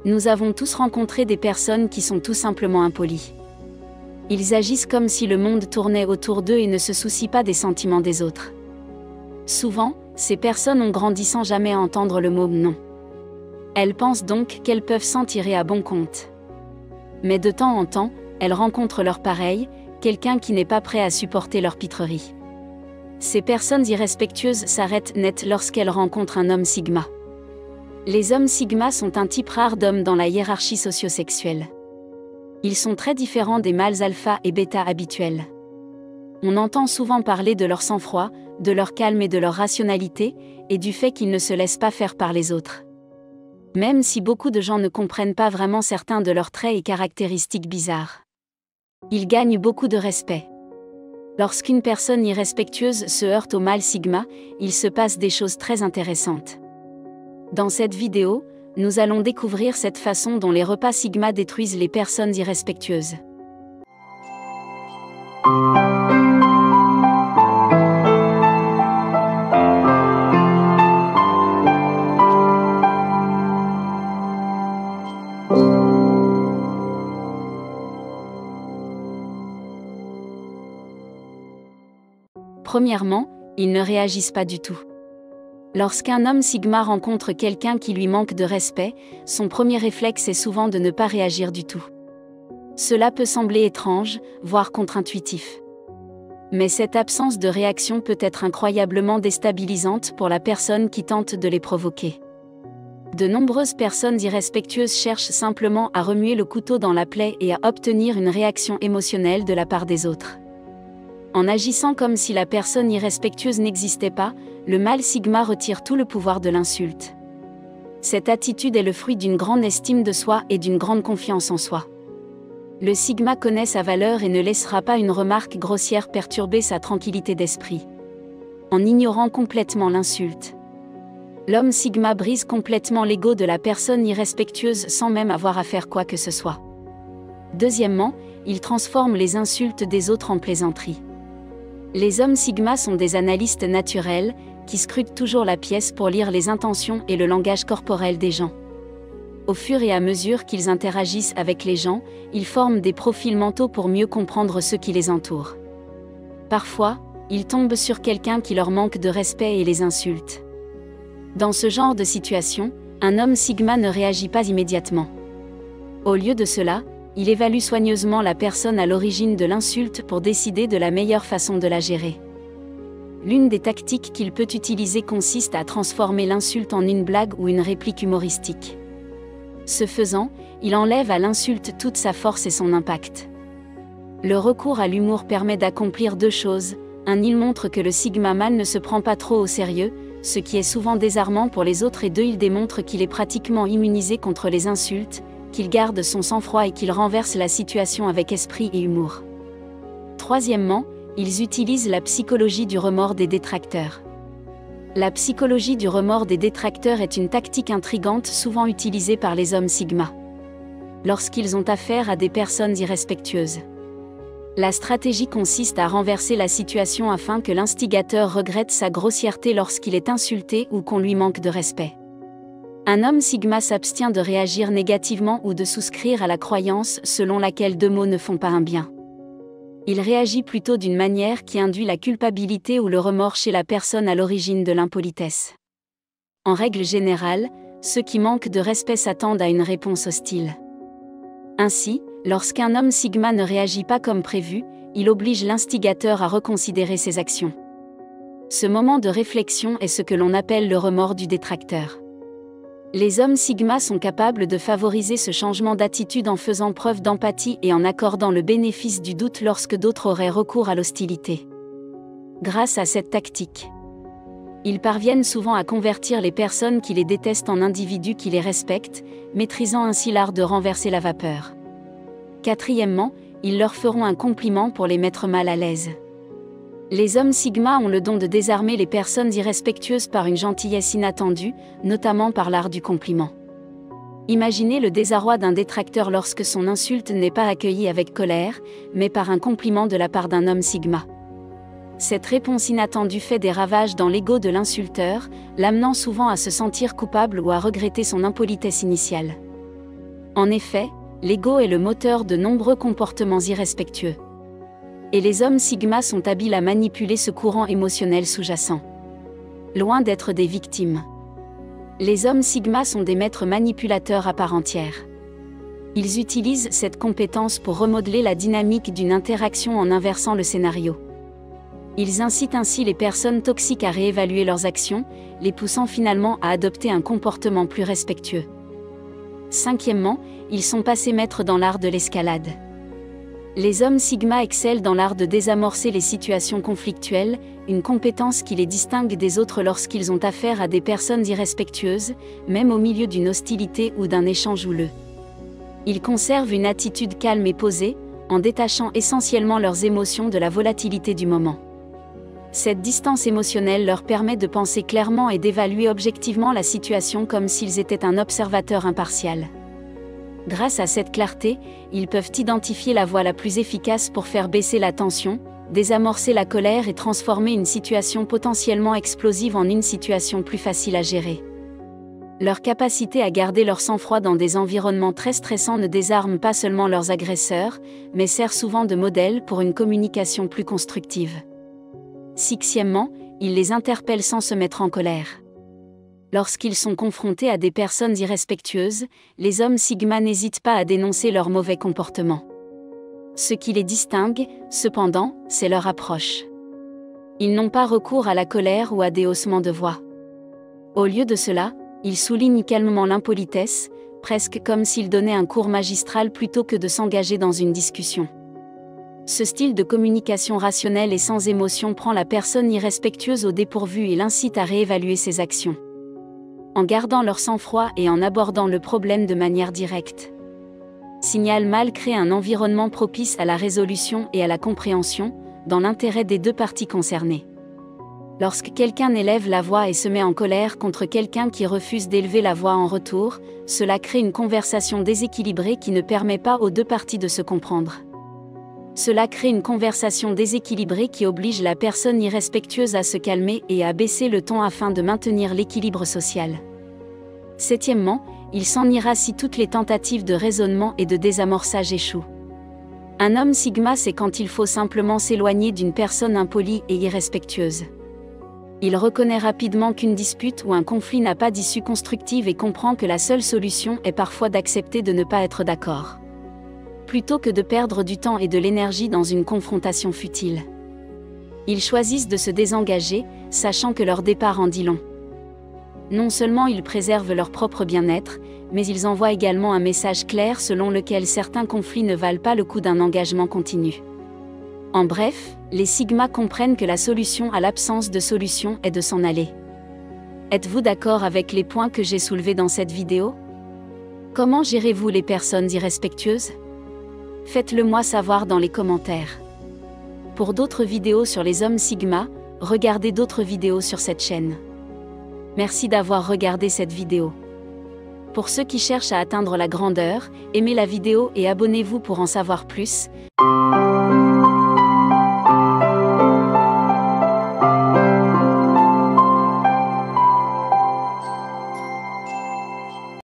Nous avons tous rencontré des personnes qui sont tout simplement impolies. Ils agissent comme si le monde tournait autour d'eux et ne se soucient pas des sentiments des autres. Souvent, ces personnes ont grandi sans jamais entendre le mot « non ». Elles pensent donc qu'elles peuvent s'en tirer à bon compte. Mais de temps en temps, elles rencontrent leur pareil, quelqu'un qui n'est pas prêt à supporter leur pitrerie. Ces personnes irrespectueuses s'arrêtent net lorsqu'elles rencontrent un homme sigma. Les hommes sigma sont un type rare d'hommes dans la hiérarchie socio-sexuelle. Ils sont très différents des mâles alpha et bêta habituels. On entend souvent parler de leur sang-froid, de leur calme et de leur rationalité, et du fait qu'ils ne se laissent pas faire par les autres. Même si beaucoup de gens ne comprennent pas vraiment certains de leurs traits et caractéristiques bizarres. Ils gagnent beaucoup de respect. Lorsqu'une personne irrespectueuse se heurte au mâle sigma, il se passe des choses très intéressantes. Dans cette vidéo, nous allons découvrir cette façon dont les repas sigma détruisent les personnes irrespectueuses. Premièrement, ils ne réagissent pas du tout. Lorsqu'un homme sigma rencontre quelqu'un qui lui manque de respect, son premier réflexe est souvent de ne pas réagir du tout. Cela peut sembler étrange, voire contre-intuitif. Mais cette absence de réaction peut être incroyablement déstabilisante pour la personne qui tente de les provoquer. De nombreuses personnes irrespectueuses cherchent simplement à remuer le couteau dans la plaie et à obtenir une réaction émotionnelle de la part des autres. En agissant comme si la personne irrespectueuse n'existait pas, le mâle sigma retire tout le pouvoir de l'insulte. Cette attitude est le fruit d'une grande estime de soi et d'une grande confiance en soi. Le sigma connaît sa valeur et ne laissera pas une remarque grossière perturber sa tranquillité d'esprit. En ignorant complètement l'insulte. L'homme sigma brise complètement l'ego de la personne irrespectueuse sans même avoir à faire quoi que ce soit. Deuxièmement, il transforme les insultes des autres en plaisanteries. Les hommes sigma sont des analystes naturels, qui scrutent toujours la pièce pour lire les intentions et le langage corporel des gens. Au fur et à mesure qu'ils interagissent avec les gens, ils forment des profils mentaux pour mieux comprendre ceux qui les entourent. Parfois, ils tombent sur quelqu'un qui leur manque de respect et les insulte. Dans ce genre de situation, un homme sigma ne réagit pas immédiatement. Au lieu de cela, il évalue soigneusement la personne à l'origine de l'insulte pour décider de la meilleure façon de la gérer. L'une des tactiques qu'il peut utiliser consiste à transformer l'insulte en une blague ou une réplique humoristique. Ce faisant, il enlève à l'insulte toute sa force et son impact. Le recours à l'humour permet d'accomplir deux choses. Un, il montre que le sigma mâle ne se prend pas trop au sérieux, ce qui est souvent désarmant pour les autres, et deux, il démontre qu'il est pratiquement immunisé contre les insultes, qu'il garde son sang-froid et qu'il renverse la situation avec esprit et humour. Troisièmement, ils utilisent la psychologie du remords des détracteurs. La psychologie du remords des détracteurs est une tactique intrigante souvent utilisée par les hommes sigma. Lorsqu'ils ont affaire à des personnes irrespectueuses. La stratégie consiste à renverser la situation afin que l'instigateur regrette sa grossièreté lorsqu'il est insulté ou qu'on lui manque de respect. Un homme sigma s'abstient de réagir négativement ou de souscrire à la croyance selon laquelle deux mots ne font pas un bien. Il réagit plutôt d'une manière qui induit la culpabilité ou le remords chez la personne à l'origine de l'impolitesse. En règle générale, ceux qui manquent de respect s'attendent à une réponse hostile. Ainsi, lorsqu'un homme sigma ne réagit pas comme prévu, il oblige l'instigateur à reconsidérer ses actions. Ce moment de réflexion est ce que l'on appelle le remords du détracteur. Les hommes sigma sont capables de favoriser ce changement d'attitude en faisant preuve d'empathie et en accordant le bénéfice du doute lorsque d'autres auraient recours à l'hostilité. Grâce à cette tactique, ils parviennent souvent à convertir les personnes qui les détestent en individus qui les respectent, maîtrisant ainsi l'art de renverser la vapeur. Quatrièmement, ils leur feront un compliment pour les mettre mal à l'aise. Les hommes sigma ont le don de désarmer les personnes irrespectueuses par une gentillesse inattendue, notamment par l'art du compliment. Imaginez le désarroi d'un détracteur lorsque son insulte n'est pas accueillie avec colère, mais par un compliment de la part d'un homme sigma. Cette réponse inattendue fait des ravages dans l'ego de l'insulteur, l'amenant souvent à se sentir coupable ou à regretter son impolitesse initiale. En effet, l'ego est le moteur de nombreux comportements irrespectueux. Et les hommes Sigma sont habiles à manipuler ce courant émotionnel sous-jacent. Loin d'être des victimes. Les hommes Sigma sont des maîtres manipulateurs à part entière. Ils utilisent cette compétence pour remodeler la dynamique d'une interaction en inversant le scénario. Ils incitent ainsi les personnes toxiques à réévaluer leurs actions, les poussant finalement à adopter un comportement plus respectueux. Cinquièmement, ils sont passés maîtres dans l'art de l'escalade. Les hommes Sigma excellent dans l'art de désamorcer les situations conflictuelles, une compétence qui les distingue des autres lorsqu'ils ont affaire à des personnes irrespectueuses, même au milieu d'une hostilité ou d'un échange houleux. Ils conservent une attitude calme et posée, en détachant essentiellement leurs émotions de la volatilité du moment. Cette distance émotionnelle leur permet de penser clairement et d'évaluer objectivement la situation comme s'ils étaient un observateur impartial. Grâce à cette clarté, ils peuvent identifier la voie la plus efficace pour faire baisser la tension, désamorcer la colère et transformer une situation potentiellement explosive en une situation plus facile à gérer. Leur capacité à garder leur sang-froid dans des environnements très stressants ne désarme pas seulement leurs agresseurs, mais sert souvent de modèle pour une communication plus constructive. Sixièmement, ils les interpellent sans se mettre en colère. Lorsqu'ils sont confrontés à des personnes irrespectueuses, les hommes Sigma n'hésitent pas à dénoncer leur mauvais comportement. Ce qui les distingue, cependant, c'est leur approche. Ils n'ont pas recours à la colère ou à des haussements de voix. Au lieu de cela, ils soulignent calmement l'impolitesse, presque comme s'ils donnaient un cours magistral plutôt que de s'engager dans une discussion. Ce style de communication rationnelle et sans émotion prend la personne irrespectueuse au dépourvu et l'incite à réévaluer ses actions. En gardant leur sang-froid et en abordant le problème de manière directe. Signal Mal crée un environnement propice à la résolution et à la compréhension, dans l'intérêt des deux parties concernées. Lorsque quelqu'un élève la voix et se met en colère contre quelqu'un qui refuse d'élever la voix en retour, cela crée une conversation déséquilibrée qui ne permet pas aux deux parties de se comprendre. Cela crée une conversation déséquilibrée qui oblige la personne irrespectueuse à se calmer et à baisser le ton afin de maintenir l'équilibre social. Septièmement, il s'en ira si toutes les tentatives de raisonnement et de désamorçage échouent. Un homme Sigma sait quand il faut simplement s'éloigner d'une personne impolie et irrespectueuse. Il reconnaît rapidement qu'une dispute ou un conflit n'a pas d'issue constructive et comprend que la seule solution est parfois d'accepter de ne pas être d'accord. Plutôt que de perdre du temps et de l'énergie dans une confrontation futile. Ils choisissent de se désengager, sachant que leur départ en dit long. Non seulement ils préservent leur propre bien-être, mais ils envoient également un message clair selon lequel certains conflits ne valent pas le coup d'un engagement continu. En bref, les Sigma comprennent que la solution à l'absence de solution est de s'en aller. Êtes-vous d'accord avec les points que j'ai soulevés dans cette vidéo? Comment gérez-vous les personnes irrespectueuses? Faites-le moi savoir dans les commentaires. Pour d'autres vidéos sur les hommes Sigma, regardez d'autres vidéos sur cette chaîne. Merci d'avoir regardé cette vidéo. Pour ceux qui cherchent à atteindre la grandeur, aimez la vidéo et abonnez-vous pour en savoir plus.